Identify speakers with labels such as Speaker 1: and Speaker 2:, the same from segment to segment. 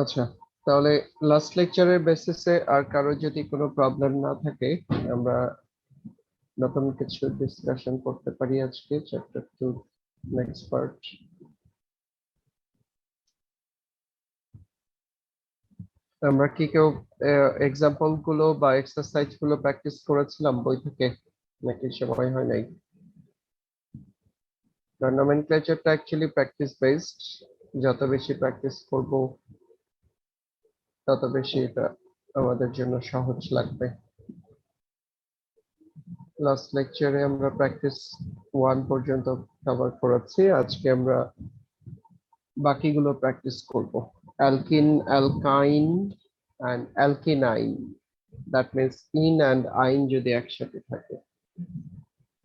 Speaker 1: আচ্ছা, তাহলে লাস্ট লেকচারের বেসিসে আর কারো যদি কোনো প্রবলেম না থাকে, আমরা নতুন কিছু ডিসকাশন করতে পারি আজকে চ্যাপ্টার 2 নেক্সট পার্ট। আমরা কি কেউ এক্সাম্পল গুলো বা এক্সারসাইজ গুলো প্র্যাকটিস করেছিলাম বই থেকে, নাকি সময় হয় নাই? নমেনক্লেচারটা অ্যাকচুয়ালি প্র্যাকটিস বেসড। যত বেশি প্র্যাকটিস করব তত বেশি এটা আমাদের জন্য সহজ লাগবে। লাস্ট লেকচারে আমরা প্র্যাকটিস 1 পর্যন্ত কভার করেছি, আজকে আমরা বাকিগুলো প্র্যাকটিস করব। Alkene, alkyne and alkenyne, that means ene and yne যদি একসাথে থাকে,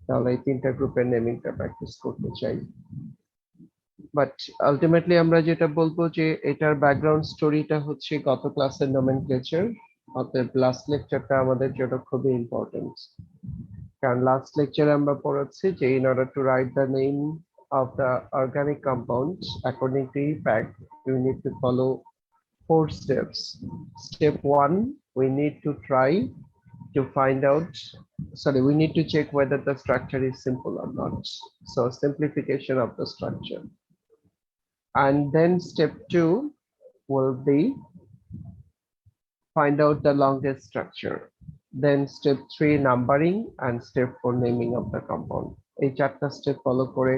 Speaker 1: তাহলে এই তিনটা গ্রুপের নেমিংটা প্র্যাকটিস করতে চাই। বাট আলটিমেটলি আমরা যেটা বলবো যে এটার ব্যাকগ্রাউন্ড স্টোরিটা হচ্ছে গত ক্লাসের নমেনক্লেচার, অতএব লাস্ট লেকচারটা আমাদের জন্য খুবই ইম্পর্টেন্ট। কারণ লাস্ট লেকচারে আমরা পড়াচ্ছি যে in order to write the name of the organic compounds according to EPAC, you need to follow 4 steps. Step 1, we need to try to find out, sorry, we need to check whether the structure is simple or not. So simplification of the structure. And then step 2 will be find out the longest structure. Then step 3 numbering and step 4 naming of the compound. এই চারটা step follow করে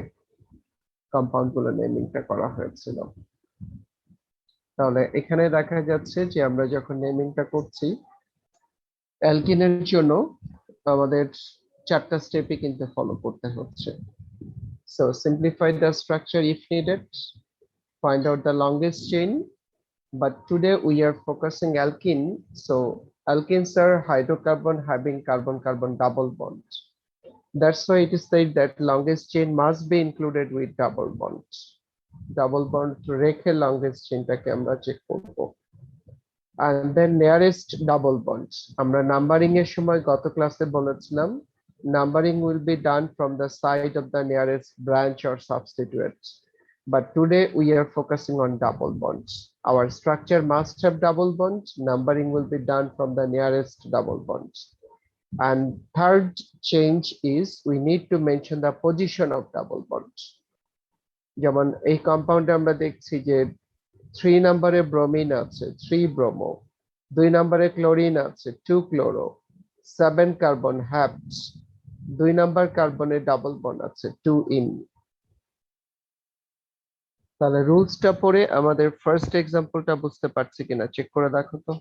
Speaker 1: compound গুলো নেমিংটা করা হয়েছিল। তাহলে এখানে দেখা যাচ্ছে যে আমরা যখন নেমিংটা করছি অ্যালকিনের জন্য আমাদের চারটা স্টেপই কিন্তু ফলো করতে হচ্ছে। So simplify the structure if needed, find out the longest chain, but today we are focusing alkene. So alkenes are hydrocarbon having carbon-carbon double bond. That's why it is said that longest chain must be included with double bond. Double bond রেখে longest চেইনটাকে আমরা check করব। And then nearest double bonds, আমরা numbering এর সময় গত ক্লাসে বলেছিলাম numbering will be done from the side of the nearest branch or substituent. But today we are focusing on double bonds. Our structure must have double bonds. Numbering will be done from the nearest double bonds. And third change is we need to mention the position of double bonds. যেমন এই কম্পাউন্ডে আমরা দেখছি যে 3 নম্বরে bromine আছে 3 bromo, 2 নম্বরে chlorine আছে 2 chloro, 7 carbon হ্যাপস, 2 নম্বর কার্বনে double bond আছে 2 ইন। তাহলে রুলসটা পড়ে আমাদের ফার্স্ট এক্সাম্পলটা বুঝতে পারছি কিনা চেক করে দেখো তো।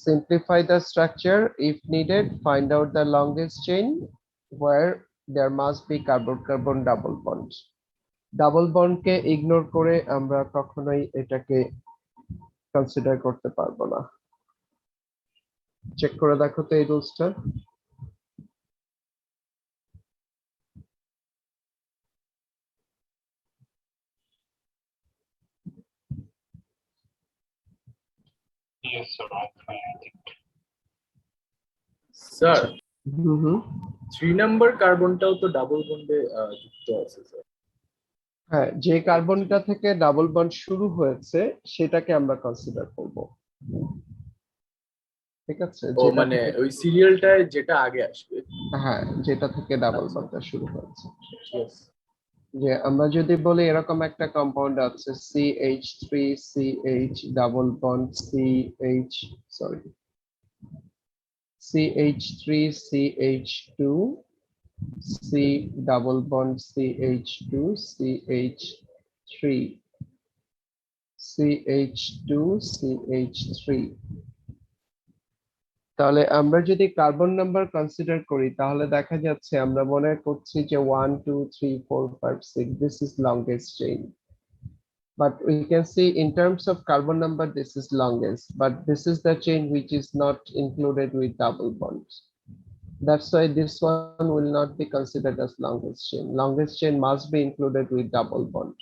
Speaker 1: Simplify the structure if needed, find out the longest chain where there must be carbon-carbon double bond. Double বন্ডকে ইগনোর করে আমরা কখনোই এটাকে কনসিডার করতে পারবো না। চেক করে দেখো তো এই রুলসটা।
Speaker 2: Yes, sir. I think.
Speaker 3: Sir
Speaker 1: hmm,
Speaker 3: 3 number কার্বনটাও তো ডাবল বন্ডে যুক্ত আছে স্যার।
Speaker 1: হ্যাঁ, যে কার্বনটা থেকে ডাবল বন্ড শুরু হয়েছে সেটাকে আমরা কনসিডার করব। ঠিক আছে,
Speaker 3: ও
Speaker 1: যেটা
Speaker 3: মানে
Speaker 1: থেকে
Speaker 3: ওই সিরিয়ালটায় যেটা আগে আসবে।
Speaker 1: হ্যাঁ, যেটা থেকে ডাবল বন্ডটা শুরু হয়েছে।
Speaker 3: Yes.
Speaker 1: যে আমরা যদি বলি এরকম একটা কম্পাউন্ড আছে CH3CH double bond CH, sorry, CH3CH2 C double bond CH2 CH3 CH2 CH3, তাহলে আমরা যদি কার্বন নাম্বার কনসিডার করি তাহলে দেখা যাচ্ছে আমরা মনে করছি যে 1 2 3 4 5 6 this is longest chain, but we can see in terms of carbon number this is longest, but this is the chain which is not included with double bonds. That's why this one will not be considered as longest chain. Longest chain must be included with double bond.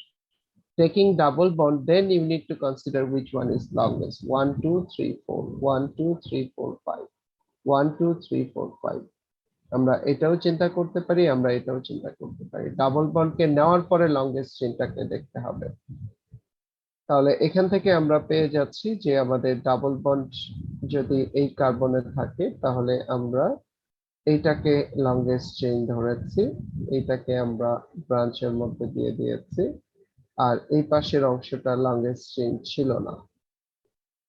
Speaker 1: Taking double bond, then you need to consider which one is longest. 1 2 3 4 1 2 3 4 5 1 2 3 4 5 আমরা এটাও চিন্তা করতে পারি, আমরা এটাও চিন্তা করতে পারি। ডাবল বন্ডকে নেওয়ার পরে লংগেস্ট চেইনটাকে দেখতে হবে। তাহলে এখান থেকে আমরা পেয়ে যাচ্ছি যে আমাদের ডাবল বন্ড যদি এই কার্বনে থাকে তাহলে আমরা এইটাকে লংগেস্ট চেইন ধরেছি, এইটাকে আমরা ব্রাঞ্চের মধ্যে দিয়ে দিয়েছি, আর এই পাশের অংশটা লংগেস্ট চেইন ছিল না।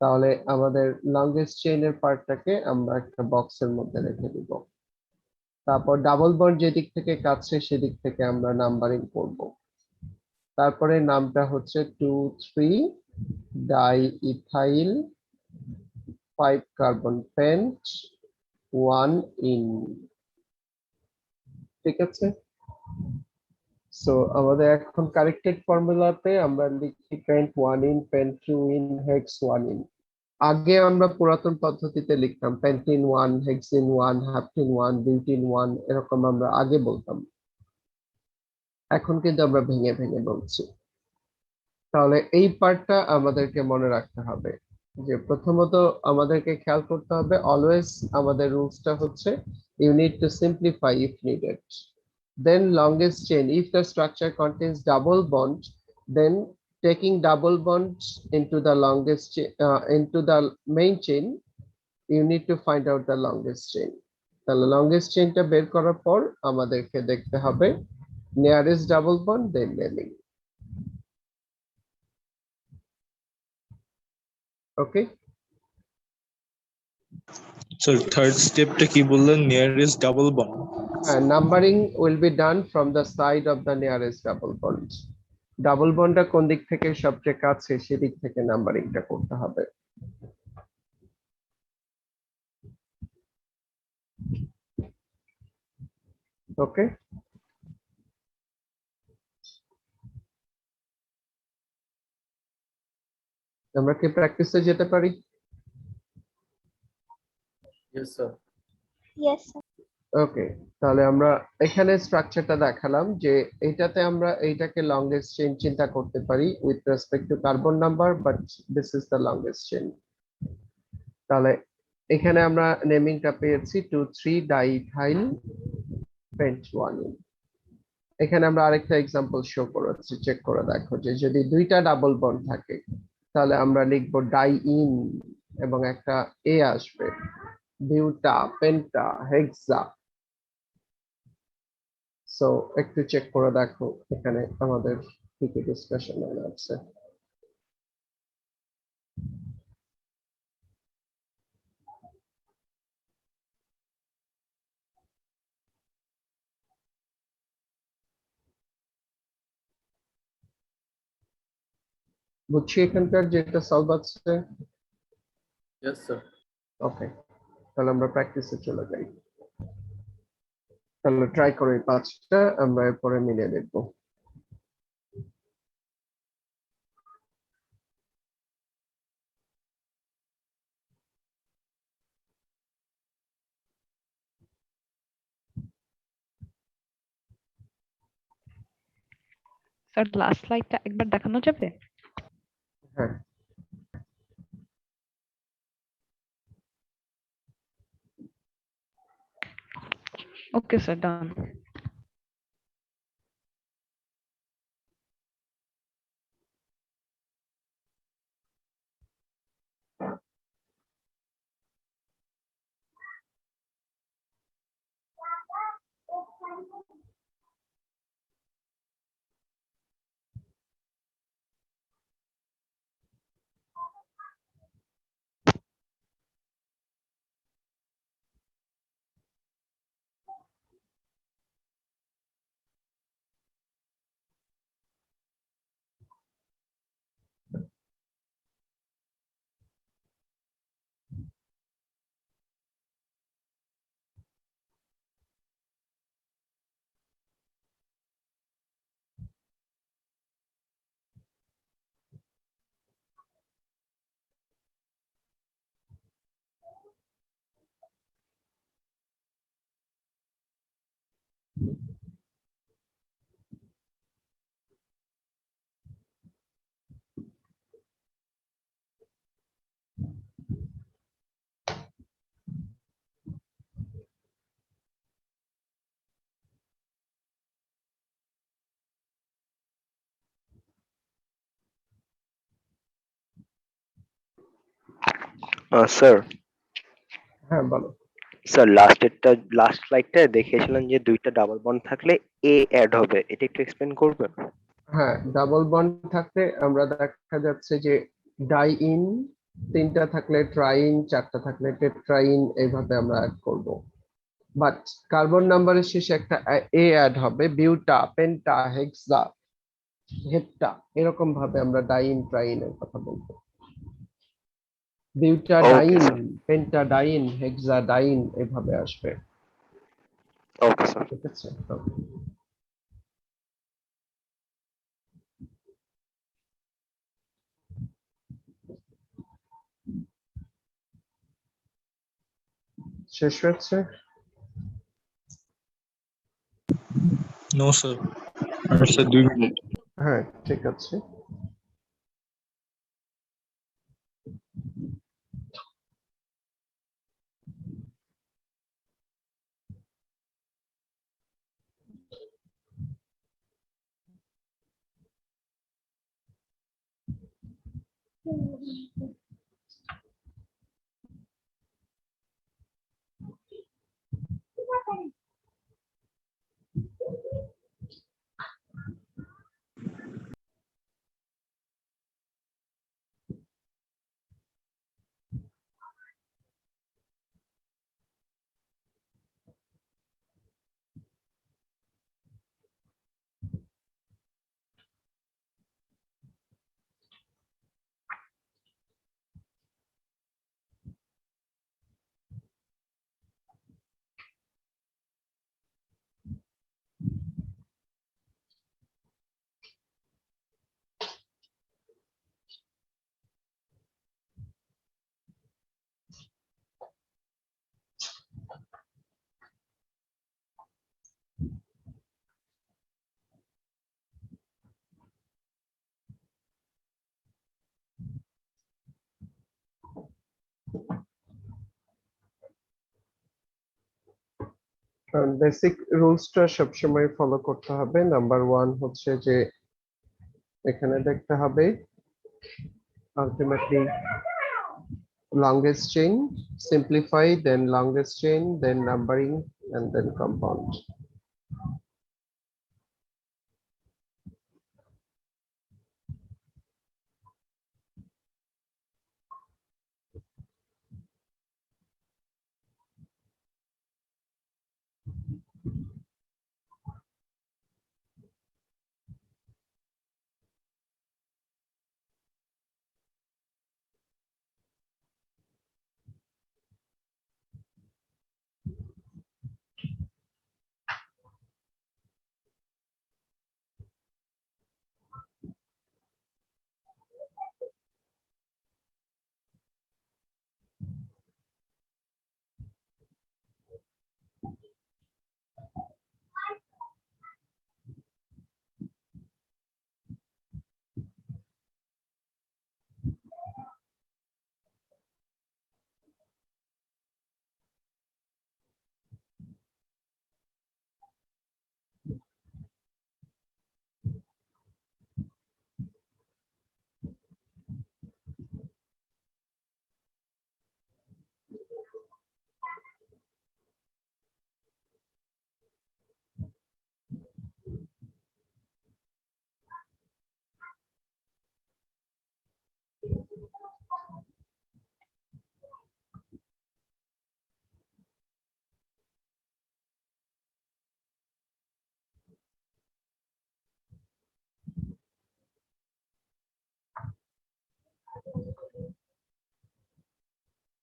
Speaker 1: তাহলে আমাদের লংগেস্ট চেইনের পার্টটাকে আমরা একটা বক্সের মধ্যে রেখে দিব। তারপর ডাবল বন্ড যেদিক থেকে কাটছে সেদিক থেকে আমরা নাম্বারিং করব। তারপরে নামটা হচ্ছে 2,3 diethyl 5 carbon pent 1 ene. ঠিক আছে, সো আমাদের এখন কারেক্টেড ফর্মুলাতে আমরা লিখি pent 1 ene, pent 2 ene, hex 1 ene. আগে আমরা পুরাতন পদ্ধতিতে লিখতাম পেন্টিন 1, হেক্সিন 1, হ্যাপটিন 1, বিউটিন 1, এরকম আমরা আগে বলতাম। এখন কিন্তু আমরা ভেঙে ভেঙে বলছি। তাহলে এই পার্টটা আমাদেরকে মনে রাখতে হবে যে প্রথমত আমাদেরকে খেয়াল করতে হবে অলওয়েজ আমাদের রুলসটা হচ্ছে you need to simplify if needed, then longest chain if the structure contains double bond, then taking double bonds into the longest into the main chain, you need to find out the longest chain. তাহলে longest চেইনটা বের করার পর আমাদেরকে দেখতে হবে nearest double bond, then naming. Okay,
Speaker 4: sir third স্টেপটা কি বললেন? Nearest double bond.
Speaker 1: Numbering will be done from the side of the nearest double bond. Double বন্ডটা কোন দিক থেকে সবচেয়ে কাছে সেদিক থেকে নাম্বারিংটা করতে হবে। ওকে, আমরা কি প্র্যাকটিসে যেতে পারি?
Speaker 3: Yes, sir.
Speaker 5: Yes, sir.
Speaker 1: ওকে, তাহলে আমরা এখানে স্ট্রাকচারটা দেখালাম যে এইটাতে আমরা এইটাকে লংগেস্ট চেইন চিন্তা করতে পারি with respect to carbon number, but this is the longest chain. তাহলে এখানে আমরা নেমিংটা পেয়েছি 2,3 ডাইইথাইল পেন্ট 1 ইন। এখানে আমরা আরেকটা এক্সাম্পল শো করেছি, চেক করে দেখো যে যদি দুইটা ডাবল বন্ড থাকে তাহলে আমরা লিখবো ডাই ইন এবং একটা এ আসবে, বিউটা, পেন্টা, হেক্সা। সো একটু চেক করে দেখো এখানে আমাদের কি কি ডিসকাশন আছে। বুঝছি এখানকার যেটা সলভ আছে।
Speaker 3: Yes, sir.
Speaker 1: ওকে, তাহলে আমরা প্র্যাকটিসে চলে যাই। তাহলে ট্রাই করে এই পাঁচটা আমরা এরপরে মিলিয়ে দেখবো।
Speaker 6: স্যার লাস্ট স্লাইডটা একবার দেখানো যাবে?
Speaker 1: হ্যাঁ,
Speaker 6: ওকে স্যার, ডান।
Speaker 5: স্যার
Speaker 1: হ্যাঁ বলো।
Speaker 5: স্যার লাস্ট স্লাইডটা দেখিয়েছিলেন যে দুইটা ডাবল বন্ড থাকলে এ অ্যাড হবে, এটা একটু এক্সপ্লেন করবেন?
Speaker 1: হ্যাঁ, ডাবল বন্ড থাকলে আমরা দেখা যাচ্ছে যে ডাইইন, তিনটা থাকলে ট্রাইন, চারটা থাকলে টেট্রাইন, এইভাবে আমরা অ্যাড করব। বাট কার্বন নাম্বারের শেষে একটা এ অ্যাড হবে, বিউটা, পেন্টা, হেক্সা, হেপ্টা, এরকম ভাবে আমরা ডাইন ট্রাইনের কথা বলবো।
Speaker 5: ওকে
Speaker 1: বিউটাডাইন,
Speaker 5: স্যার,
Speaker 1: পেন্টাডাইন, হেক্সাডাইন এভাবে আসবে।
Speaker 5: Okay sir.
Speaker 1: ঠিক আছে। শেষ হয়েছে।
Speaker 4: নো স্যার, আর স্যার 2 মিনিট।
Speaker 1: হ্যাঁ ঠিক আছে। বেসিক রুলসটা সবসময় ফলো করতে হবে। নাম্বার ওয়ান হচ্ছে যে এখানে দেখতে হবে ultimately longest chain, simplify, then longest chain, then numbering, and then compound.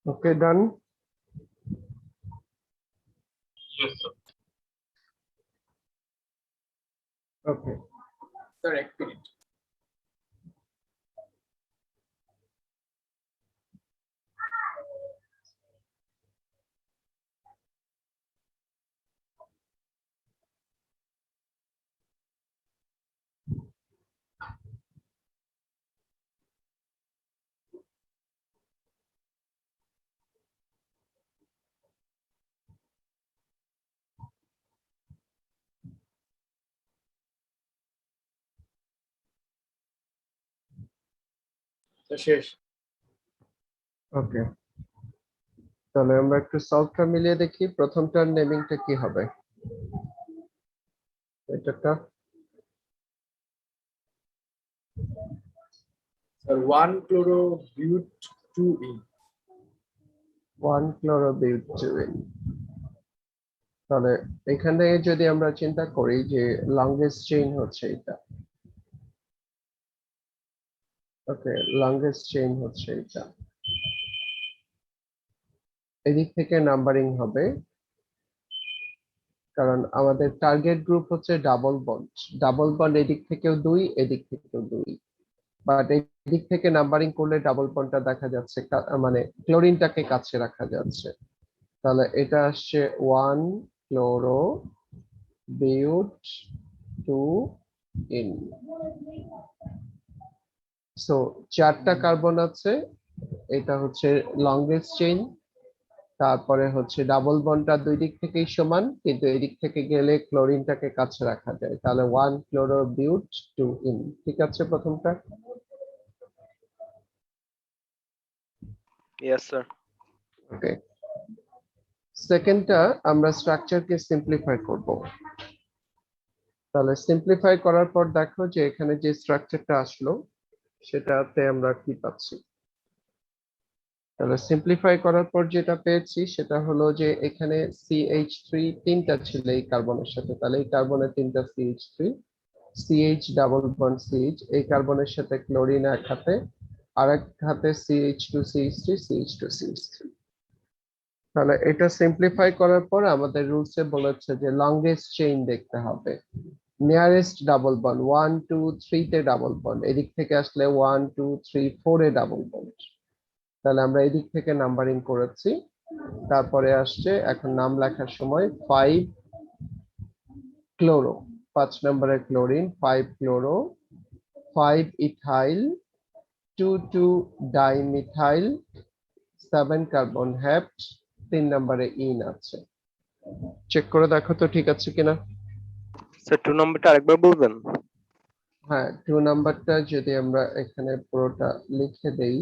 Speaker 1: Okay, done.
Speaker 2: Yes, sir.
Speaker 1: Okay.
Speaker 3: Sir এক মিনিট। স্যার শেষ।
Speaker 1: Okay. তাহলে আমরা একটু সলভটা মিলিয়ে দেখি প্রথমটার নেমিংটা কি হবে। এটা
Speaker 3: স্যার 1-chloro-but-2-ene।
Speaker 1: 1-chloro-but-2-ene। তাহলে এখানে যদি আমরা চিন্তা করি যে লংগেস্ট চেইন হচ্ছে এটা, ওকে, লংগেস্ট চেইন হচ্ছে এটা, এদিক থেকে নাম্বারিং হবে কারণ আমাদের টার্গেট গ্রুপ হচ্ছে ডাবল বন্ড। ডাবল বন্ড এদিক থেকেও 2, এদিক থেকেও 2, বাট এদিক থেকে নাম্বারিং করলে ডাবল বন্ডটা দেখা যাচ্ছে মানে ক্লোরিনটাকে কাছে রাখা যাচ্ছে। তাহলে এটা আসছে 1-chloro-but-2-ene। সো 4টা কার্বন আছে, এটা হচ্ছে লংগেস্ট চেইন। তারপরে হচ্ছে ডাবল বন্ডটা দুই দিক থেকেই সমান, কিন্তু এদিক থেকে গেলে ক্লোরিনটাকে কাছে রাখা যায়। তাহলে 1-chloro-but-2-ene। ঠিক আছে প্রথমটা?
Speaker 5: Yes sir.
Speaker 1: ওকে, সেকেন্ডটা আমরা স্ট্রাকচারকে সিম্পলিফাই করব। তাহলে সিম্পলিফাই করার পর দেখো যে এখানে যে স্ট্রাকচারটা আসলো সেটাতে আমরা কি পাচ্ছি। তাহলে সিম্পলিফাই করার পর যেটা পেয়েছি সেটা হলো যে এখানে CH3 তিনটা ছিল এই কার্বনের সাথে, তাহলে এই কার্বনের তিনটা CH3, CH double bond CH, এই কার্বনের সাথে ক্লোরিন এক হাতে, আর এক হাতে CH2CH3 CH2CH3। তাহলে এটা সিম্পলিফাই করার পর আমাদের রুলসে বলেছে যে লংগেস্ট চেইন দেখতে হবে, নিয়ারেস্ট ডাবল বন্ড 1 2 3 তে ডাবল বন্ড, এদিক থেকে আসলে 1 2 3 4 এ ডাবল বন্ড। তাহলে আমরা এদিক থেকে নাম্বারিং করেছি। তারপরে আসছে এখন নাম লেখার সময় 5-chloro, 5 নম্বরের chlorine, 5-chloro, 5-ethyl, 2,2-dimethyl, 7 carbon হেপ্ট, 3 নম্বরে ইন আছে। চেক করে দেখো তো ঠিক আছে কিনা।
Speaker 5: স্যার 2 নম্বরটা আরেকবার বলবেন?
Speaker 1: হ্যাঁ, 2 নাম্বারটা যদি আমরা এখানে পুরোটা লিখে দেই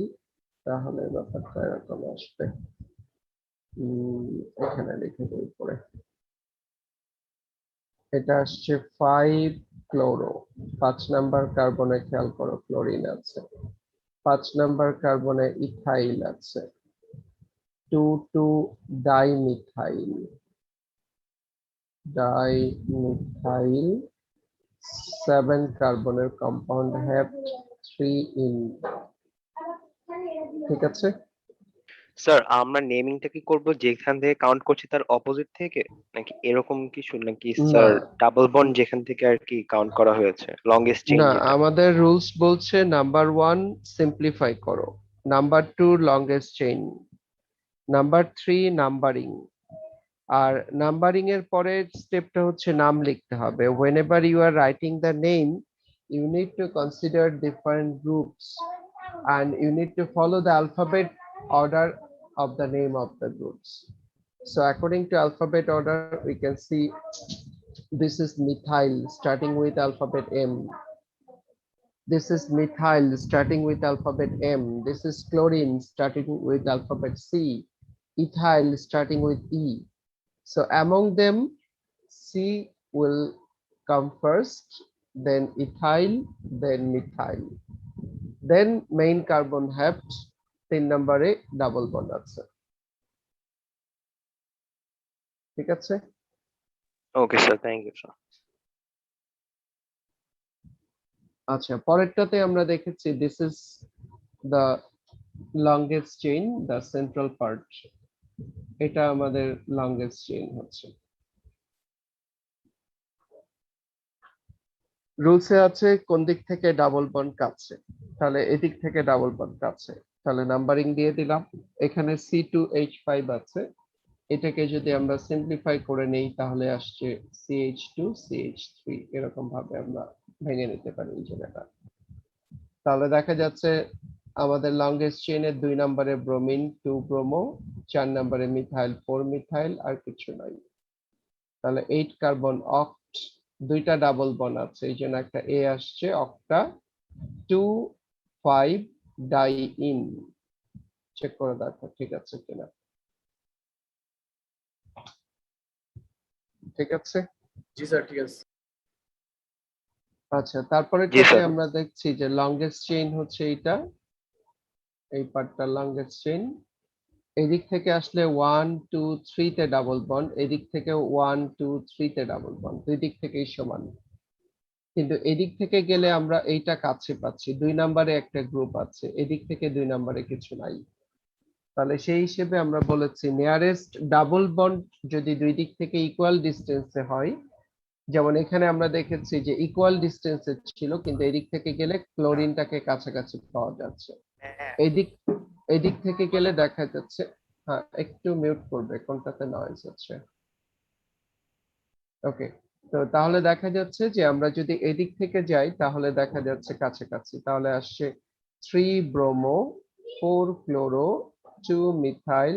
Speaker 1: তাহলে ব্যাপারটা এরকম আসবে। এখানে লিখে দেই পরে। এটা আসছে 5-chloro, 5 নাম্বার কার্বনে খেয়াল করো ক্লোরিন আছে, 5 নাম্বার কার্বনে ইথাইল আছে, 2,2-dimethyl, 7 কার্বনের কম্পাউন্ড হেপ্ট, 3 ইন। ঠিক আছে?
Speaker 5: স্যার আমরা নেমিংটা কি করব যেখান থেকে কাউন্ট করছি তার অপোজিট থেকে, নাকি এরকম কিছু, নাকি
Speaker 1: না
Speaker 5: স্যার ডাবল বন্ড যেখান থেকে আর কি কাউন্ট করা হয়েছে লংগেস্ট চেইন
Speaker 1: না,
Speaker 5: যেটা?
Speaker 1: আমাদের রুলস বলছে নাম্বার 1 সিম্পলিফাই করো, number 2 longest chain, number 3 numbering. আর নাম্বারিং এর পরের স্টেপটা হচ্ছে নাম লিখতে হবে। whenever you are writing the name you need to consider different groups and you need to follow the alphabet order of the name of the groups. So according to alphabet order we can see this is methyl starting with alphabet M, this is methyl starting with alphabet M, this is chlorine starting with alphabet C, ethyl starting with E. So among them, C will come first, then ethyl, then methyl. Then main carbon hept, 3 নম্বরে double bond আছে। ঠিক আছে?
Speaker 5: Okay sir, thank you sir.
Speaker 1: আচ্ছা, পরেরটাতে আমরা দেখেছি this is the longest chain, the central part. এটা আমাদের longest chain হচ্ছে। রুলসে আছে কোন দিক থেকে ডাবল বন্ড কাছে, তাহলে এদিক থেকে ডাবল বন্ড কাছে। তাহলে নাম্বারিং দিয়ে দিলাম। এখানে C2H5 আছে, এটাকে যদি আমরা সিম্পলিফাই করে নেই তাহলে আসছে CH2CH3, এরকম ভাবে আমরা ভেঙে নিতে পারি এই জায়গাটা। তাহলে দেখা যাচ্ছে আমাদের লংগেস্ট চেইনের 2 নম্বরে ব্রোমিন 2 ব্রোমো, 4 নম্বরে মিথাইল 4 মিথাইল, আর কিছু নাই। তাহলে 8 কার্বন অক্ট, দুইটা ডাবল বন্ড আছে এই জন্য একটা এ আসছে, অক্টা 2,5-diene। চেক করে দেখো ঠিক আছে কিনা। ঠিক আছে?
Speaker 3: জি স্যার, ঠিক আছে।
Speaker 1: আচ্ছা, তারপরে
Speaker 5: জি স্যার।
Speaker 1: আমরা দেখছি যে লংগেস্ট চেইন হচ্ছে এইটা, এই পার্টটা লংগেস্ট চেইন। এদিক থেকে আসলে 1 2 3 তে ডাবল বন্ড, এদিক থেকে 1 2 3 তে ডাবল বন্ড, দুই দিক থেকেই সমান। কিন্তু এদিক থেকে গেলে আমরা এইটা কাছে পাচ্ছি, 2 নম্বরে একটা গ্রুপ আছে, এদিক থেকে 2 নম্বরে কিছু নাই। তাহলে সেই হিসেবে আমরা বলেছি নিয়ারেস্ট ডাবল বন্ড যদি দুই দিক থেকে ইকুয়াল ডিস্টেন্সে হয়, যেমন এখানে আমরা দেখেছি যে ইকুয়াল ডিস্টেন্সে ছিল, কিন্তু এদিক থেকে গেলে ক্লোরিনটাকে কাছাকাছি পাওয়া যাচ্ছে। এদিক এদিক থেকে গেলে দেখা যাচ্ছে, হ্যাঁ একটু মিউট করবে, কোনটাতে নয়েজ হচ্ছে। ওকে, তো তাহলে দেখা যাচ্ছে যে আমরা যদি এদিক থেকে যাই তাহলে দেখা যাচ্ছে কাছাকাছি, তাহলে আসছে 3 bromo 4 chloro 2 methyl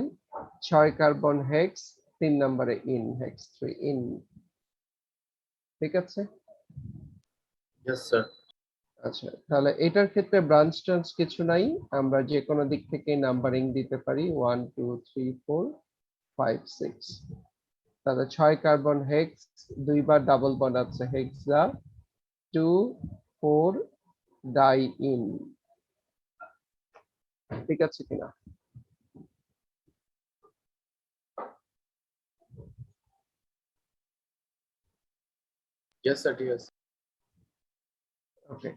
Speaker 1: 6 carbon hex, 3 নম্বরে ইন হেক্স 3 ইন। ঠিক আছে?
Speaker 3: Yes sir.
Speaker 1: আচ্ছা, তাহলে এটার ক্ষেত্রে ব্রাঞ্চ টাঞ্চ কিছু নাই, আমরা যে কোনো দিক থেকে নাম্বারিং দিতে পারি 1 2 3 4 5 6। তাহলে 6 কার্বন হেক্স, দুইবার ডাবল বন্ড আছে, হেক্সা 2 4 ডাই ইন। ঠিক আছে কিনা?
Speaker 3: ইয়েস স্যার, ঠিক আছে।
Speaker 1: ওকে,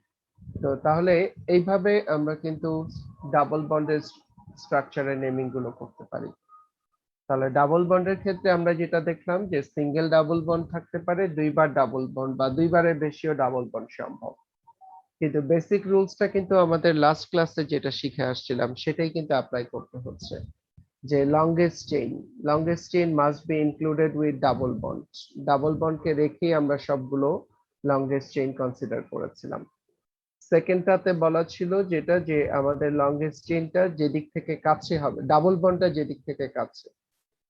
Speaker 1: তো তাহলে এইভাবে আমরা কিন্তু ডাবল বন্ডের স্ট্রাকচারের নেমিং গুলো করতে পারি। তাহলে ডাবল বন্ডের ক্ষেত্রে আমরা যেটা দেখলাম যে সিঙ্গেল ডাবল বন্ড থাকতে পারে, দুইবার ডাবল বন্ড বা দুইবারের বেশিও ডাবল বন্ড সম্ভব। কিন্তু বেসিক রুলসটা কিন্তু আমাদের লাস্ট ক্লাসে যেটা শিখে আসছিলাম সেটাই কিন্তু অ্যাপ্লাই করতে হচ্ছে, যে longest chain must be included with double bond. Double বন্ডকে রেখেই আমরা সবগুলো লংগেস্ট চেইন কনসিডার করেছিলাম। সেকেন্ডটাতে বলা ছিল যেটা, যে আমাদের লংগেস্ট চেইনটা যেদিক থেকে কাছে হবে, ডাবল বন্ডটা যেদিক থেকে কাছে,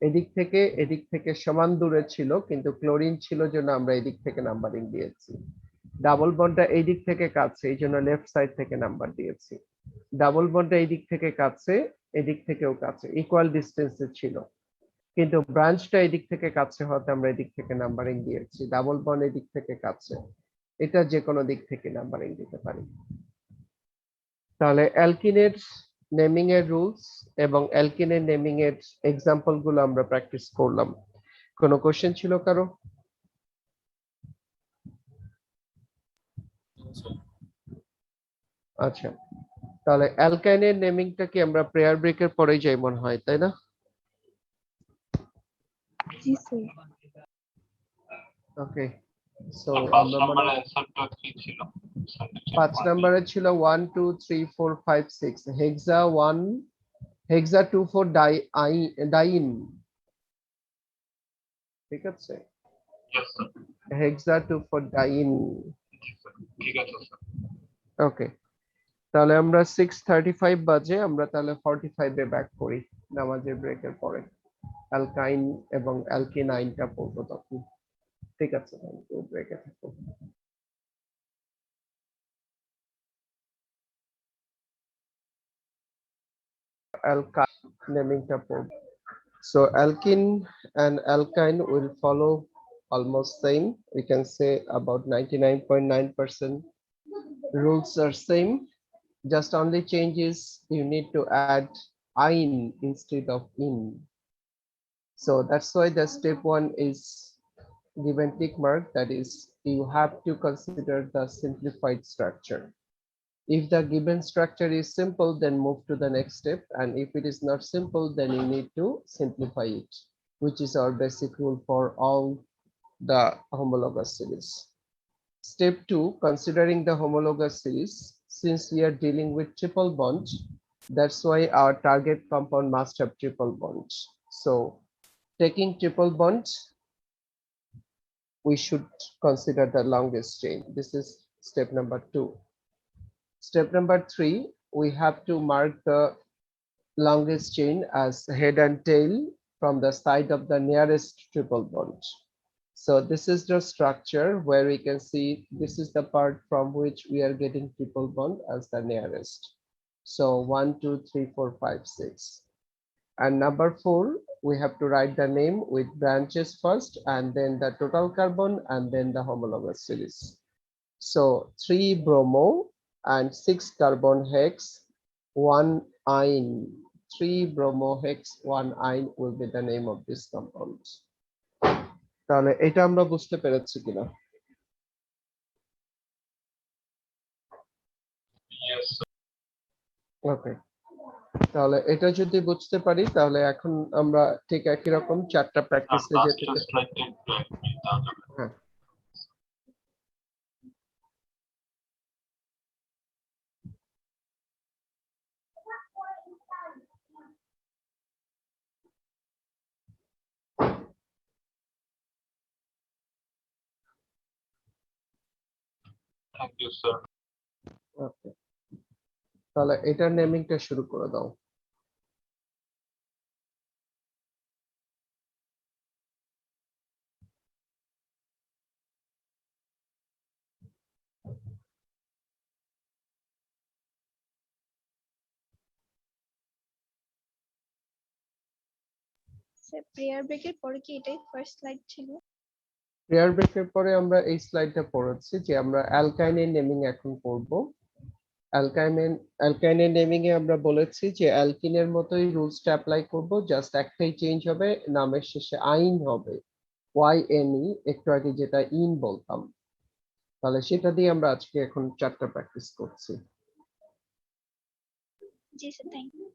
Speaker 1: এদিক থেকে সমান দূরে ছিল, কিন্তু ক্লোরিন ছিল জন্য আমরা এদিক থেকে নাম্বারিং দিয়েছি। ডাবল বন্ডটা এই দিক থেকে কাছে, এই জন্য লেফট সাইড থেকে নাম্বার দিয়েছি। ডাবল বন্ডটা এই দিক থেকে কাছে, এদিক থেকেও কাছে, ইকুয়াল ডিস্টেন্সে ছিল, কিন্তু ব্রাঞ্চটা এদিক থেকে কাছে হতে আমরা এদিক থেকে নাম্বারিং দিয়েছি। ডাবল বন্ড এদিক থেকে কাছে, এটা যে কোনো দিক থেকে নাম্বারিং দিতে পারি। তাহলে অ্যালকিনের নেমিং এর রুলস এবং অ্যালকিনের নেমিং এর এক্সাম্পল গুলো আমরা প্র্যাকটিস করলাম। কোনো কোশ্চেন ছিল কারো? আচ্ছা, তাহলে অ্যালকাইনের নেমিংটা কি আমরা প্রেয়ার ব্রেকের পরেই যাই মনে হয়, তাই না?
Speaker 7: জি স্যার।
Speaker 1: ওকে, সো
Speaker 2: পাঁচ
Speaker 1: আমরা
Speaker 2: নম্বরের অ্যান্সারটা কি ছিল?
Speaker 1: 5 নম্বরে ছিল 1 2 3 4 5 6 হেক্সা 1 হেক্সা 2 4 ডাইন। ঠিক আছে,
Speaker 2: ইয়েস স্যার।
Speaker 1: হেক্সা 2 4 ডাইন।
Speaker 2: ঠিক আছে স্যার।
Speaker 1: ওকে, তাহলে আমরা 6:35 বাজে আমরা তাহলে 45 এ ব্যাক করি নামাজের ব্রেকের পরে, অ্যালকাইন এবং অ্যালকিনাইনটা পড়বো তখন। ঠিক আছে, থ্যাংক ইউ, ব্রেকে থাকো। Alkyne namingটা পড়বো। So alkene and alkyne will follow almost same. We can say about 99.9% rules are same. Just only change is you need to add "-ine" instead of "in". So that's why the step 1 is given tick mark, that is you have to consider the simplified structure. If the given structure is simple, then move to the next step, and if it is not simple, then you need to simplify it, which is our basic rule for all the homologous series. Step 2, considering the homologous series, since we are dealing with triple bonds, that's why our target compound must have triple bonds. So taking triple bonds, we should consider the longest chain. This is step number 2. Step number 3, we have to mark the longest chain as head and tail from the side of the nearest triple bond. So this is the structure where we can see this is the part from which we are getting triple bond as the nearest. So 1 2 3 4 5 6. And number 4, we have to write the name with branches first and then the total carbon and then the homologous series. So 3 bromo and 6 carbon hex, 1 ine. 3 bromo hex, 1 ine will be the name of this compound. তাহলে এটা আমরা বুঝতে পেরেছি কিনা?
Speaker 2: Yes, sir.
Speaker 1: ওকে, তাহলে এটা যদি বুঝতে পারি তাহলে এখন আমরা ঠিক একই রকম 4টা প্র্যাকটিসে
Speaker 2: Last
Speaker 1: যেতে
Speaker 2: slide একটু এক মিনিট দেওয়া যাবে?
Speaker 1: হ্যাঁ।
Speaker 2: Thank you, sir.
Speaker 1: ওকে, তাহলে এটার নেমিংটা শুরু করে দাও।
Speaker 7: স্যার প্রেয়ার ব্রেকের পরে কি এটাই ফার্স্ট স্লাইড ছিল?
Speaker 1: প্রেয়ার ব্রেকের পরে আমরা এই স্লাইডটা পড়েছি যে আমরা অ্যালকাইনের নেমিং এখন করব। অ্যালকাইনের নেমিং এ আমরা বলেছি যে অ্যালকিনের মতোই রুলসটা অ্যাপ্লাই করব, জাস্ট একটাই চেঞ্জ হবে, নামের শেষে আইন হবে, YNE, একটু আগে যেটা ইন বলতাম। তাহলে সেটা দিয়ে আমরা আজকে এখন 4টা প্র্যাকটিস করছি।
Speaker 7: জি স্যার, থ্যাংক ইউ।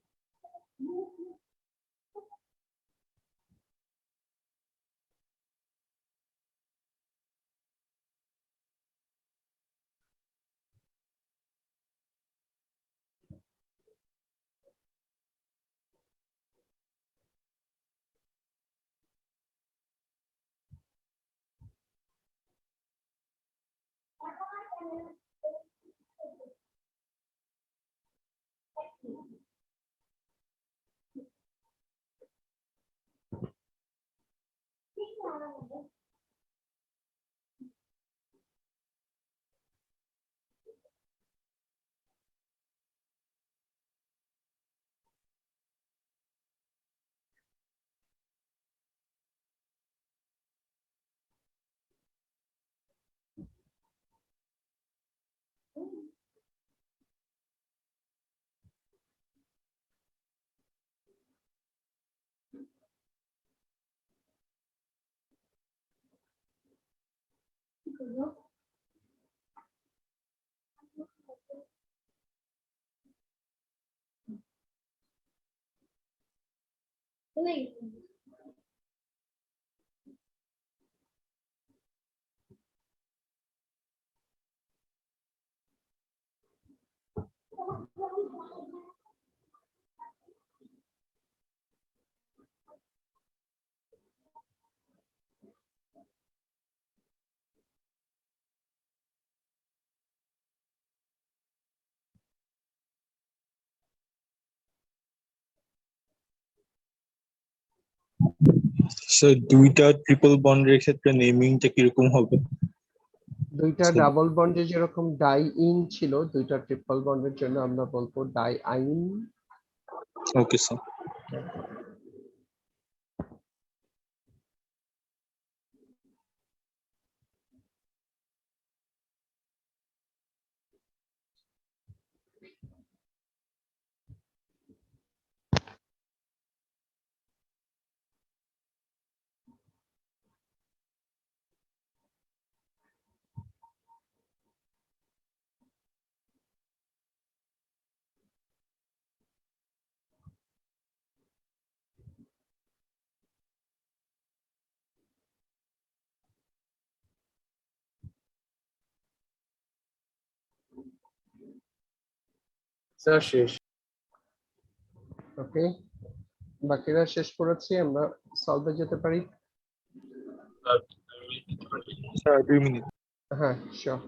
Speaker 4: স্যার দুইটা ট্রিপল বন্ডের ক্ষেত্রে নেমিংটা কিরকম হবে?
Speaker 1: দুইটা ডাবল বন্ডে যেরকম ডাই ইন ছিল, দুইটা ট্রিপল বন্ডের জন্য আমরা বলবো ডাই আইন।
Speaker 4: ওকে স্যার।
Speaker 3: স্যার শেষ।
Speaker 1: ওকে, বাকিরা শেষ করেছি, আমরা সলভে যেতে পারি।
Speaker 4: Sir 2 minute.
Speaker 1: হ্যাঁ, শিওর।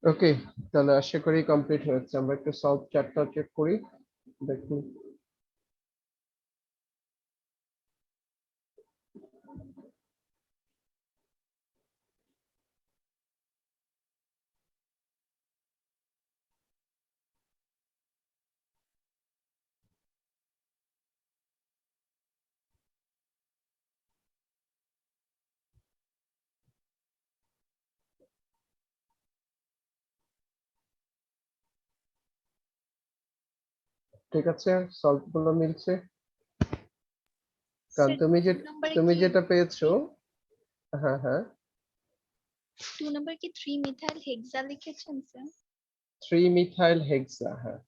Speaker 1: ওকে, তাহলে আশা করি কমপ্লিট হয়েছে। আমরা একটু সলভ চ্যাটটা চেক করি, দেখি। ঠিক আছে, সলভ গুলো মিলছে। কারণ
Speaker 7: স্যার
Speaker 1: তুমি যে
Speaker 7: 2 নাম্বার
Speaker 1: তুমি
Speaker 7: কি
Speaker 1: যেটা পেয়েছো, হ্যাঁ হ্যাঁ,
Speaker 7: 2 নাম্বার কি 3 মিথাইল হেক্সা লিখেছেন স্যার?
Speaker 1: 3 মিথাইল হেক্সা, হ্যাঁ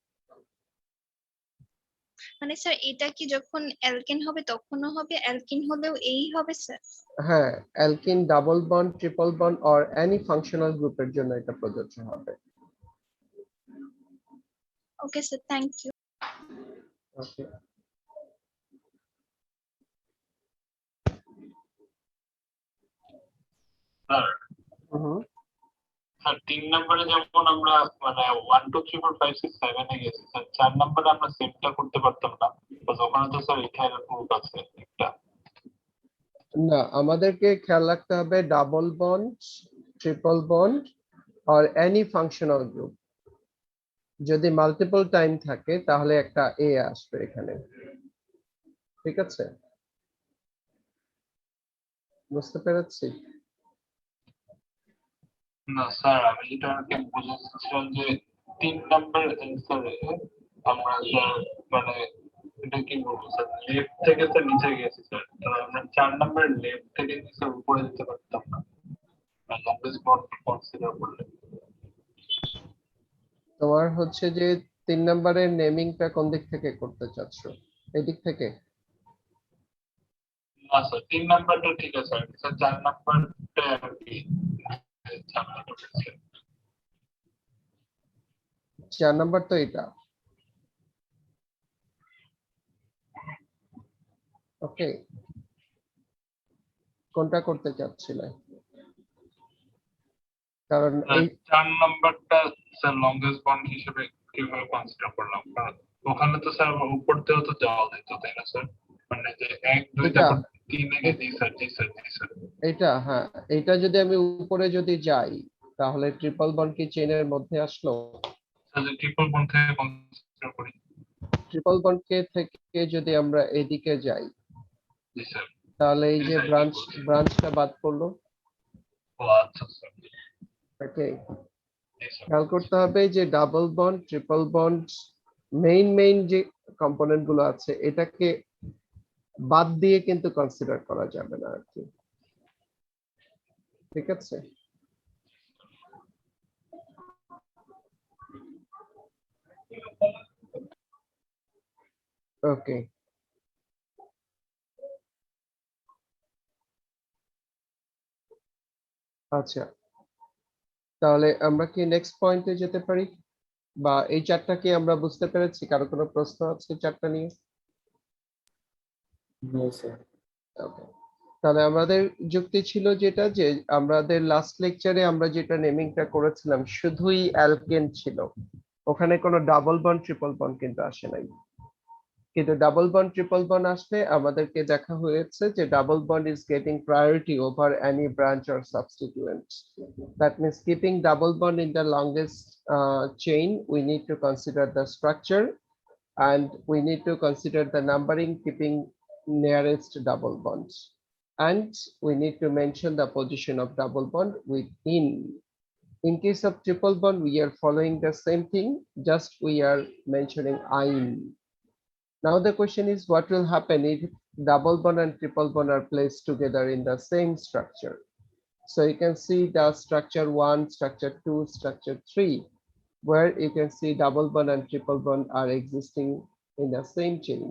Speaker 7: মানে স্যার এটা কি যখন অ্যালকেন হবে তখনও হবে, অ্যালকিন হলেও এই হবে স্যার?
Speaker 1: হ্যাঁ, alkene, double bond, triple bond or any functional গ্রুপের জন্য এটা প্রযোজ্য হবে।
Speaker 7: Okay sir, thank you.
Speaker 1: Okay,
Speaker 2: sir sir 3 নম্বরে যেমন আমরা মানে 1 2 3 4 5 6 7 এ গেছি স্যার, 4 নম্বরে আমরা সেমটা করতে পারতাম না, তো ওখানে তো স্যার ইথাইল গ্রুপ আছে একটা।
Speaker 1: না, আমাদেরকে খেয়াল রাখতে হবে double bond, triple bond or any functional group. যদি মাল্টিপল টাইম থাকে তাহলে একটা এ আসবে এখানে। ঠিক আছে, বুঝতে পেরেছি?
Speaker 2: না স্যার, আমি যেটা আরকি বুঝেছিলাম যে 3 নম্বর অ্যান্সারে আমরা স্যার মানে এটা কি বলবো স্যার, লেফট থেকে স্যার নিচে গেছি স্যার, তো আমরা 4 নম্বর লেফট থেকে স্যার উপরে যেতে পারতাম না, লংগেস্ট বন্ড কনসিডার করলে।
Speaker 1: তোমার হচ্ছে যে 3 নম্বরের নেমিংটা কোন দিক থেকে করতে চাচ্ছ? এদিক থেকে?
Speaker 2: না স্যার, 3 নাম্বারটা ঠিক আছে আর কি স্যার, 4 নাম্বারটা আর কি ঝামেলা করতেছে।
Speaker 1: 4 নাম্বার তো এটা। ওকে, কোনটা করতে চাচ্ছিলে? কারণ এই
Speaker 2: 4 নাম্বারটা স্যার লংগেস্ট বন্ড হিসেবে কিভাবে কনসিডার করলাম, কারণ ওখানে তো স্যার উপর দিয়েও তো যাওয়া যেত তাই না স্যার, মানে যে 1 2
Speaker 1: এটা
Speaker 2: তারপর 3 এ গিয়ে জি স্যার জি স্যার জি স্যার।
Speaker 1: এটা হ্যাঁ, এটা যদি আমি উপরে যদি যাই তাহলে ট্রিপল বন্ড কি চেইনের মধ্যে আসলো?
Speaker 2: স্যার যে ট্রিপল বন্ড থেকে কনসিডার করি।
Speaker 1: ট্রিপল বন্ড কে থেকে যদি আমরা এদিকে যাই
Speaker 2: জি স্যার।
Speaker 1: তাহলে এই
Speaker 2: জি
Speaker 1: যে
Speaker 2: স্যার, ঠিক বলছেন।
Speaker 1: ব্রাঞ্চটা বাদ পড়লো।
Speaker 2: ও আচ্ছা স্যার।
Speaker 1: ওকে,
Speaker 2: জি স্যার।
Speaker 1: খেয়াল করতে হবে যে double bond, triple bond, main যে কম্পোনেন্ট গুলো আছে এটাকে বাদ দিয়ে কিন্তু কনসিডার করা যাবে না আর কি। ঠিক আছে, ওকে আচ্ছা, তাহলে আমরা কি নেক্সট পয়েন্টে যেতে পারি, বা এই চারটা কি আমরা বুঝতে পেরেছি? কারো কোনো প্রশ্ন আছে চারটা নিয়ে?
Speaker 3: No sir.
Speaker 1: ওকে, তাহলে আমাদের যুক্তি ছিল যেটা যে আমাদের লাস্ট লেকচারে আমরা যেটা নেমিংটা করেছিলাম শুধুই অ্যালকেন ছিল, ওখানে কোনো ডাবল বন্ড ট্রিপল বন্ড কিন্তু আসে নাই। কিন্তু ডাবল বন্ড ট্রিপল বন্ড আসলে আমাদেরকে দেখা হয়েছে যে double bond is getting priority over any branch or substituent. That means keeping double bond in the longest chain, we need to consider the structure and we need to consider the numbering keeping nearest double bonds. And we need to mention the position of double bond within. In case of triple bond, we are following the same thing, just we are mentioning "-ine". Now the question is what will happen if double bond and triple bond are placed together in the same structure. So you can see the structure 1, structure 2, structure 3, where you can see double bond and triple bond are existing in the same chain.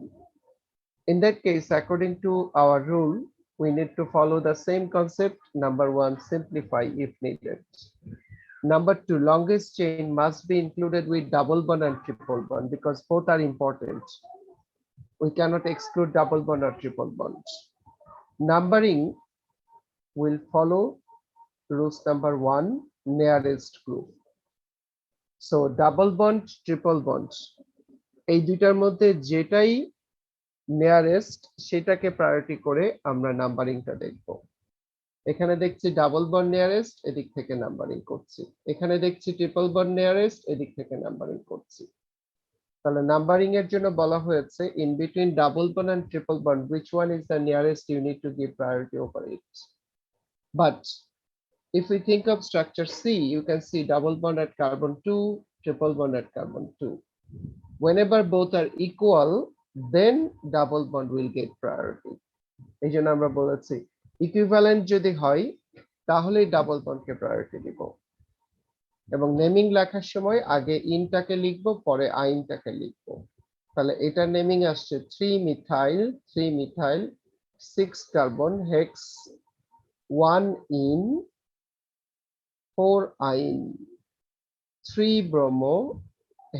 Speaker 1: In that case, according to our rule, we need to follow the same concept. Number 1, simplify if needed. Number 2, longest chain must be included with double bond and triple bond because both are important. We cannot exclude double bond or triple bond. Numbering will follow rules number 1, nearest group. So double bond, triple bond, এই দুইটার মধ্যে যেটাই nearest সেটাকে priority করে আমরা নাম্বারিংটা দেখব। এখানে দেখছি ডাবল বন্ড নিয়ারেস্ট, এদিক থেকে নাম্বারিং করছি। এখানে দেখছি ট্রিপল বন্ড নিয়ারেস্ট, এদিক থেকে নাম্বারিং করছি। তাহলে নাম্বারিং এর জন্য বলা হয়েছে in between double bond and triple bond, which one is the nearest you need to give priority over it. But if we think of structure C, you can see double bond at carbon 2, triple bond at carbon 2. Whenever both are equal, then double bond will get priority. এই জন্য আমরা বলেছি equivalent যদি হয় তাহলে double বন্ডকে priority দিব এবং নেমিং লেখার সময় আগে ইনটাকে লিখবো পরে আইনটাকে লিখবো। তাহলে এটা নেমিং আসছে 3 মিথাইল 6 কার্বন হেক্স 1 ইন 4 আইন 3 ব্রোমো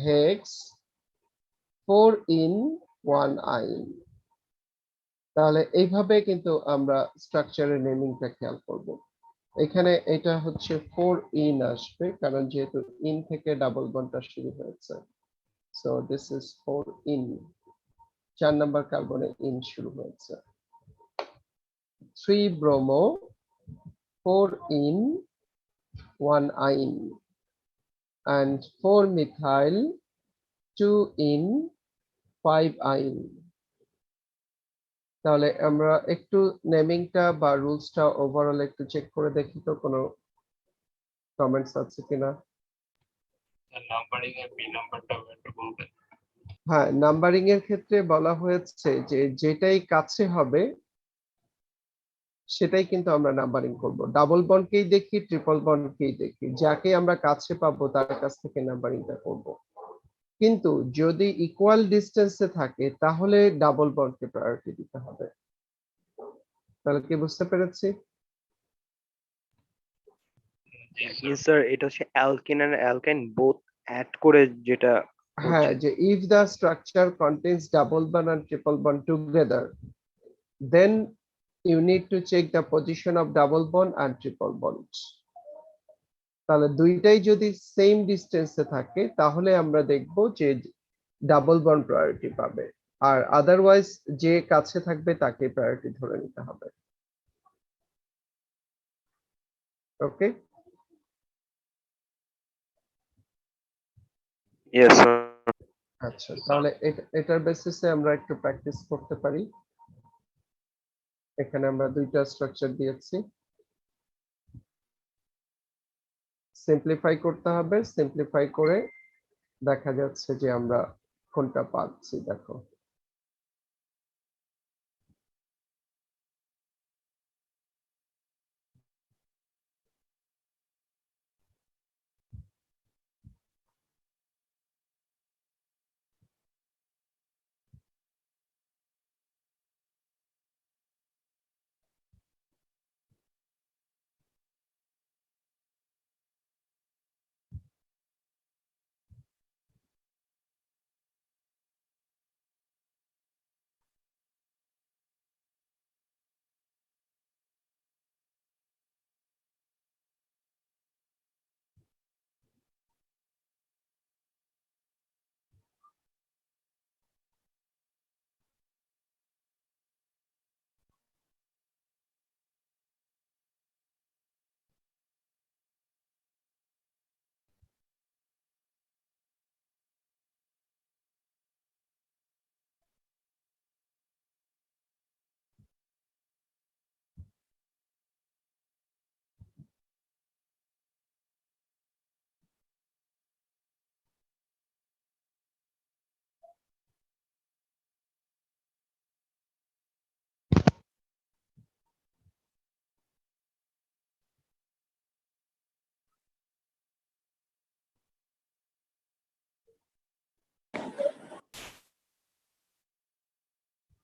Speaker 1: হেক্স 4 ইন 1 আইন। তাহলে এইভাবে কিন্তু আমরা স্ট্রাকচারের নেমিংটা খেয়াল করব। এখানে এটা হচ্ছে 4 ইন আসবে কারণ যেহেতু ইন থেকে ডাবল বন্ডটা শুরু হয়েছে। So this is 4 ene, 4 number কার্বনে ইন শুরু হয়েছে। 3 ব্রোমো 4 ইন 1 আইন and 4 মিথাইল 2 ইন 5 আইন। তাহলে আমরা একটু নেমিংটা বা রুলসটা ওভারঅল একটু চেক করে দেখি তো কোনো কমেন্টস আছে কিনা।
Speaker 2: নাম্বারিং এর বি নাম্বারটা একটু বলবেন।
Speaker 1: হ্যাঁ, নাম্বারিং এর ক্ষেত্রে বলা হয়েছে যে যেটাই কাছে হবে সেটাই কিন্তু আমরা নাম্বারিং করব। ডাবল বন্ডকেই দেখি, ট্রিপল বন্ডকেই দেখি, যাকে আমরা কাছে পাবো তার কাছ থেকে নাম্বারিংটা করব। কিন্তু যদি ইকুয়াল ডিসটেন্সে থাকে তাহলে ডাবল বন্ডকে প্রায়োরিটি দিতে হবে। তাহলে কি বুঝতে পেরেছি?
Speaker 5: স্যার এটা হচ্ছে alkene and alkyne both add করে যেটা
Speaker 1: হ্যাঁ, যে if the structure contains double bond and triple bond together, then you need to check the position of double bond and triple bond. তাহলে দুইটাই যদি সেম ডিসটেন্সে থাকে তাহলে আমরা দেখব যে ডাবল বন্ড প্রায়োরিটি পাবে, আর আদারওয়াইজ যে কাছে থাকবে তাকে প্রায়োরিটি ধরে নিতে হবে। ওকে,
Speaker 5: ইয়েস স্যার।
Speaker 1: আচ্ছা, তাহলে এটার বেসিসে আমরা একটু প্র্যাকটিস করতে পারি। এখানে আমরা দুইটা স্ট্রাকচার দিয়েছি, সিম্পলিফাই করতে হবে। সিম্পলিফাই করে দেখা যাচ্ছে যে আমরা কোনটা পাচ্ছি। দেখো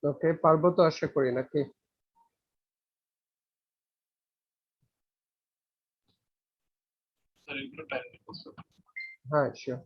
Speaker 1: ওকে, পারবো তো আশা করি নাকি?
Speaker 2: স্যার এগুলো টাইম নিব স্যার।
Speaker 1: হ্যাঁ, শিওর।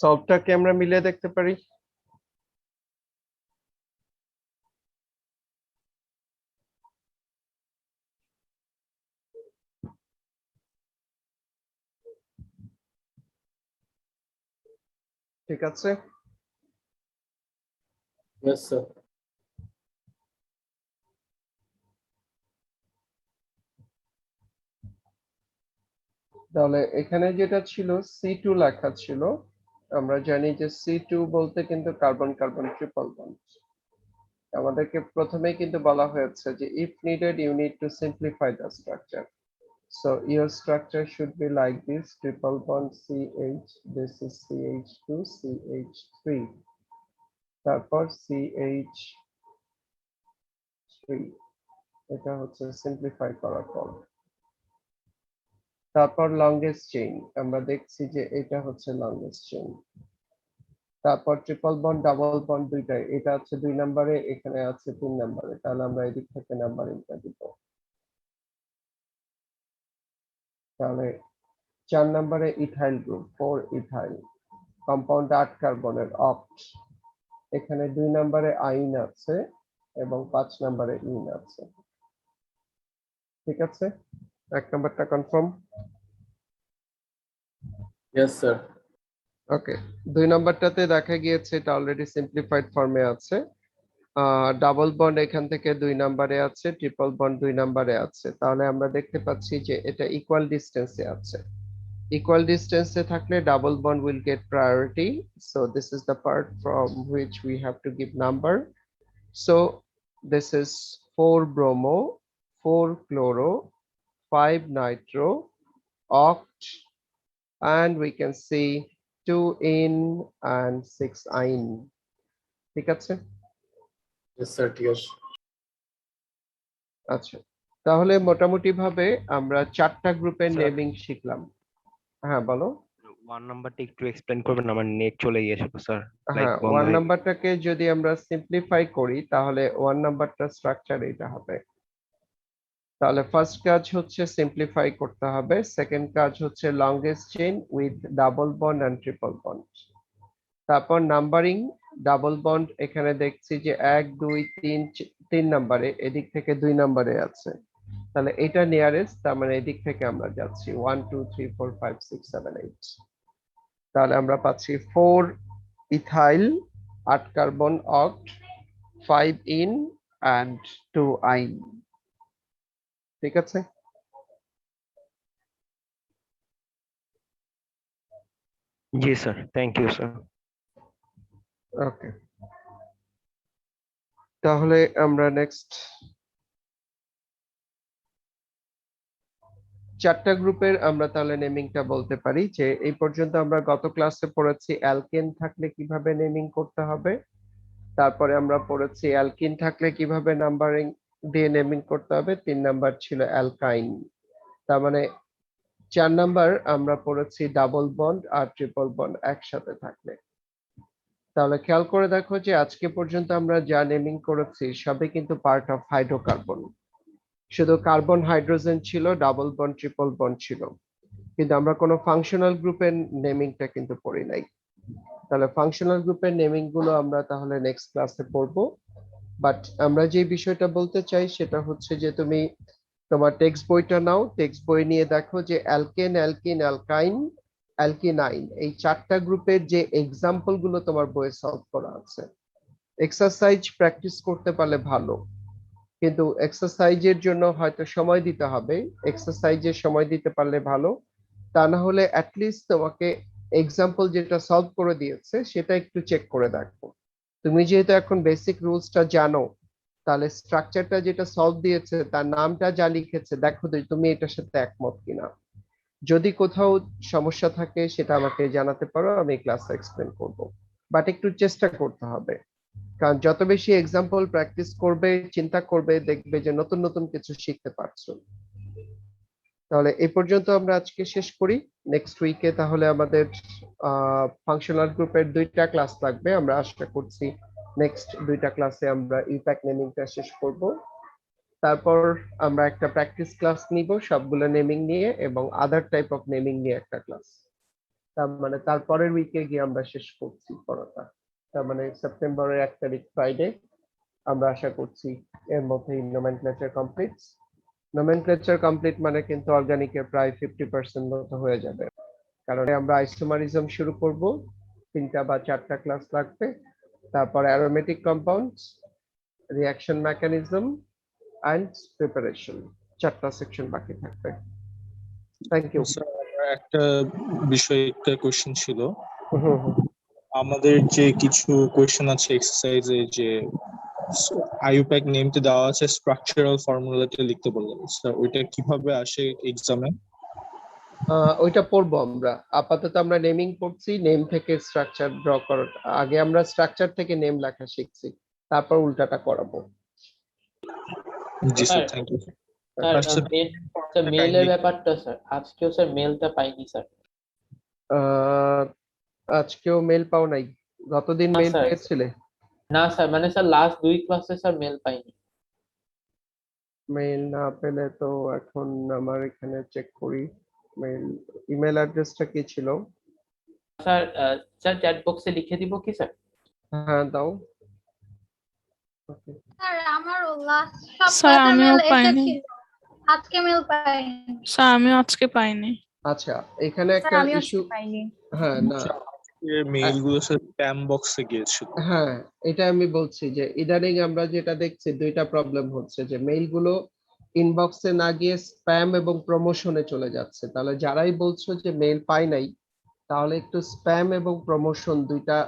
Speaker 1: সলভটাকে আমরা মিলিয়ে দেখতে পারি। ঠিক আছে,
Speaker 3: ইয়েস স্যার।
Speaker 1: তাহলে এখানে যেটা ছিল C2 লেখা ছিল, আমরা জানি যে C2 বলতে কিন্তু কার্বন কার্বন ট্রিপল বন্ড। আমাদেরকে প্রথমেই কিন্তু বলা হয়েছে যে if needed you need to simplify the structure. So your structure should be like this: triple bond CH, this is CH2, CH3, তারপর CH3, এটা হচ্ছে সিম্পলিফাই করার পর। তারপর লংগেস্ট চেইন, আমরা দেখছি যে এটা হচ্ছে লংগেস্ট চেইন। তারপর ট্রিপল বন্ড ডাবল বন্ড দুইটাই, এটা হচ্ছে 2 নম্বরে, এখানে আছে 3 নম্বরে, তাহলে আমরা এদিক থেকে নাম্বারিংটা দিব। তাহলে 4 নম্বরে ইথাইল গ্রুপ 4 ইথাইল, কম্পাউন্ড 8 কার্বনের অক্ট, এখানে 2 নম্বরে আইন আছে এবং 5 নম্বরে ইন আছে। ঠিক আছে, 1 নম্বরটা কনফার্ম।
Speaker 3: Yes sir.
Speaker 1: ওকে, 2 নম্বরটাতে দেখা গিয়েছে এটা অলরেডি সিম্পলিফাইড ফর্মে আছে। ডাবল বন্ড এখান থেকে 2 নম্বরে আছে, ট্রিপল বন্ড 2 নম্বরে আছে, তাহলে আমরা দেখতে পাচ্ছি যে এটা ইকুয়াল ডিসটেন্সে আছে। Equal distance থাকলে double bond will get priority. So this is the part from which we have to give number. So this is 4 bromo, 4 chloro, 5 nitro, oct, and we can see 2 in and 6 in. ঠিক আছে?
Speaker 3: Yes sir, ঠিক আছে।
Speaker 1: আচ্ছা, তাহলে মোটামুটি ভাবে আমরা 4টা গ্রুপের
Speaker 5: Sir.
Speaker 1: নেমিং শিখলাম। হ্যাঁ বলো।
Speaker 5: 1 নাম্বারটা একটু এক্সপ্লেন করবেন, আমার নেট চলে গিয়েছিল স্যার, লাইক
Speaker 1: হ্যাঁ,
Speaker 5: বন্ধ
Speaker 1: 1
Speaker 5: হয়ে গেছে।
Speaker 1: নাম্বারটাকে যদি আমরা সিম্পলিফাই করি তাহলে 1 নাম্বারটা স্ট্রাকচার এটা হবে। তাহলে ফার্স্ট কাজ হচ্ছে সিম্পলিফাই করতে হবে, সেকেন্ড কাজ হচ্ছে longest chain with double bond and triple bond. তারপর নাম্বারিং, ডাবল বন্ড এখানে দেখছি যে 1 2 3 নম্বরে, এদিক থেকে 2 নম্বরে আছে, তাহলে এটা নিয়ারেস্ট, তার মানে এদিক থেকে আমরা যাচ্ছি 1 2 3 4 5 6 7 8। তাহলে আমরা পাচ্ছি 4 ইথাইল, 8 কার্বন অক্ট, 5 ইন and 2 আইন। ঠিক আছে,
Speaker 5: জি স্যার, থ্যাংক ইউ স্যার।
Speaker 1: ওকে, তাহলে আমরা নেক্সট চারটা গ্রুপের আমরা তাহলে নেমিংটা বলতে পারি যে এই পর্যন্ত আমরা গত ক্লাসে পড়েছি অ্যালকেন থাকলে কিভাবে নেমিং করতে হবে, তারপরে আমরা পড়েছি অ্যালকিন থাকলে কিভাবে নাম্বারিং দিয়ে নেমিং করতে হবে, 3 নাম্বার ছিল অ্যালকাইন। তার মানে 4 নাম্বার আমরা পড়েছি ডাবল বন্ড আর ট্রিপল বন্ড একসাথে থাকলে। তাহলে খেয়াল করে দেখো যে আজকে পর্যন্ত আমরা যা নেমিং করেছি সবই কিন্তু পার্ট অফ হাইড্রোকার্বন। শুধু কার্বন হাইড্রোজেন ছিল, ডাবল বন্ড ট্রিপল বন্ড ছিল, কিন্তু আমরা কোনো ফাংশনাল গ্রুপের নেমিংটা কিন্তু পড়ি নাই। তাহলে ফাংশনাল গ্রুপের নেমিং গুলো আমরা তাহলে নেক্সট ক্লাসে পড়বো। বাট আমরা যে বিষয়টা বলতে চাই সেটা হচ্ছে যে তুমি তোমার টেক্সট বইটা নাও, টেক্সট বই নিয়ে দেখো যে অ্যালকেন, অ্যালকিন, অ্যালকাইন, অ্যালকিনাইন এই চারটা গ্রুপের যে এক্সাম্পল গুলো তোমার বইয়ে সলভ করা আছে। এক্সারসাইজ প্র্যাকটিস করতে পারলে ভালো, কিন্তু এক্সারসাইজের জন্য হয়তো সময় দিতে হবে। এক্সারসাইজের সময় দিতে পারলে ভালো, তা না হলে অ্যাটলিস্ট তোমাকে এক্সাম্পল যেটা সলভ করে দিয়েছে সেটা একটু চেক করে দেখো। তুমি যেহেতু এখন বেসিক রুলসটা জানো, তাহলে স্ট্রাকচারটা যেটা সলভ দিয়েছে তার নামটা যা লিখেছে দেখো তুমি এটার সাথে একমত কিনা। যদি কোথাও সমস্যা থাকে সেটা আমাকে জানাতে পারো, আমি ক্লাসে এক্সপ্লেন করব। বাট একটু চেষ্টা করতে হবে, কারণ যত বেশি এক্সাম্পল প্র্যাকটিস করবে, চিন্তা করবে, দেখবে যে নতুন নতুন কিছু শিখতে পারছো। তাহলে এই পর্যন্ত আমরা আজকে শেষ করি। নেক্সট উইকে তাহলে আমাদের ফাংশনাল গ্রুপের 2টা ক্লাস লাগবে। আমরা আশা করছি নেক্সট 2টা ক্লাসে আমরা ইউপ্যাক নেমিংটা শেষ করব। তারপর আমরা একটা প্র্যাকটিস ক্লাস নিব সবগুলো নেমিং নিয়ে, এবং আদার টাইপ অফ নেমিং নিয়ে একটা ক্লাস। তার মানে তারপরের উইকে গিয়ে আমরা শেষ করছি পড়াটা। তার মানে সেপ্টেম্বরের 1 তারিখ ফ্রাইডে আমরা আশা করছি এর মধ্যেই নোমেনক্লেচার কমপ্লিট। নোমেনক্লেচার কমপ্লিট মানে কিন্তু অর্গানিকের প্রায় 50% মতো হয়ে যাবে, কারণ আমরা আইসোমারিজম শুরু করব, 3টা বা 4টা ক্লাস লাগবে। তারপর aromatic compounds, reaction mechanism and preparation, 4টা সেকশন বাকি থাকবে। Thank you.
Speaker 4: স্যার আমার একটা বিষয়ে একটা কোশ্চেন ছিল। আমাদের যে কিছু কোশ্চেন আছে এক্সারসাইজে যে আইইউপ্যাক নেমতে দেওয়া আছে স্ট্রাকচারাল ফর্মুলাটা লিখতে বললেন, স্যার ওইটা কিভাবে আসে এক্সামে?
Speaker 1: ওইটা পড়বো আমরা। আপাতত আমরা নেমিং পড়ছি, নেম থেকে স্ট্রাকচার ড্র করার আগে আমরা স্ট্রাকচার থেকে নেম লেখা শিখছি, তারপর উল্টাটা করাবো।
Speaker 4: জি স্যার, থ্যাংক ইউ।
Speaker 3: স্যার মেইলের ব্যাপারটা স্যার আজকেও স্যার মেইলটা পাইনি স্যার।
Speaker 1: আজকেও মেল পাও নাই? গতদিন
Speaker 3: না
Speaker 1: মেল
Speaker 3: স্যার।
Speaker 1: পেয়েছিলে?
Speaker 3: না স্যার মানে স্যার লাস্ট 2 ক্লাসে স্যার মেল পাইনি।
Speaker 1: মেল না পেলে তো এখন আমার এখানে চেক করি। মেল ইমেল অ্যাড্রেসটা কি ছিল?
Speaker 3: স্যার স্যার চ্যাট বক্সে লিখে দিব কি স্যার?
Speaker 1: হ্যাঁ দাও।
Speaker 7: স্যার আমারও লাস্ট সব
Speaker 6: স্যার
Speaker 7: ক্লাসে
Speaker 6: আমিও
Speaker 7: মেল
Speaker 6: পাইনি।
Speaker 7: এসেছিল, আজকে মেল পাইনি।
Speaker 6: স্যার আমিও আজকে পাইনি।
Speaker 1: আচ্ছা, এখানে
Speaker 7: স্যার
Speaker 1: একটা
Speaker 7: আমিও
Speaker 1: ইস্যু।
Speaker 7: আজকে পাইনি।
Speaker 1: হ্যাঁ না,
Speaker 4: মেইল গুলো স্যার স্প্যাম বক্সে গিয়েছিল।
Speaker 1: হ্যাঁ এটা আমি বলছি যে ইদানিং আমরা যেটা দেখছি 2টা প্রবলেম হচ্ছে, যে মেইল গুলো ইনবক্সে না গিয়ে স্প্যাম এবং প্রমোশনে চলে যাচ্ছে। তাহলে যারাই বলছো যে মেইল পাই নাই, তাহলে একটু স্প্যাম এবং প্রমোশন 2টা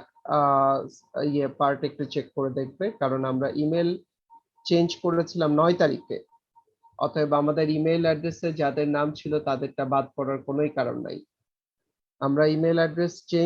Speaker 1: পার্ট একটু চেক করে দেখবে, কারণ আমরা ইমেল চেঞ্জ করেছিলাম 9 তারিখে। অতএব আমাদের ইমেল অ্যাড্রেসে যাদের নাম ছিল তাদেরটা বাদ পড়ার কোনোই কারণ নাই। আমরা ইমেল অ্যাড্রেস চেঞ্জ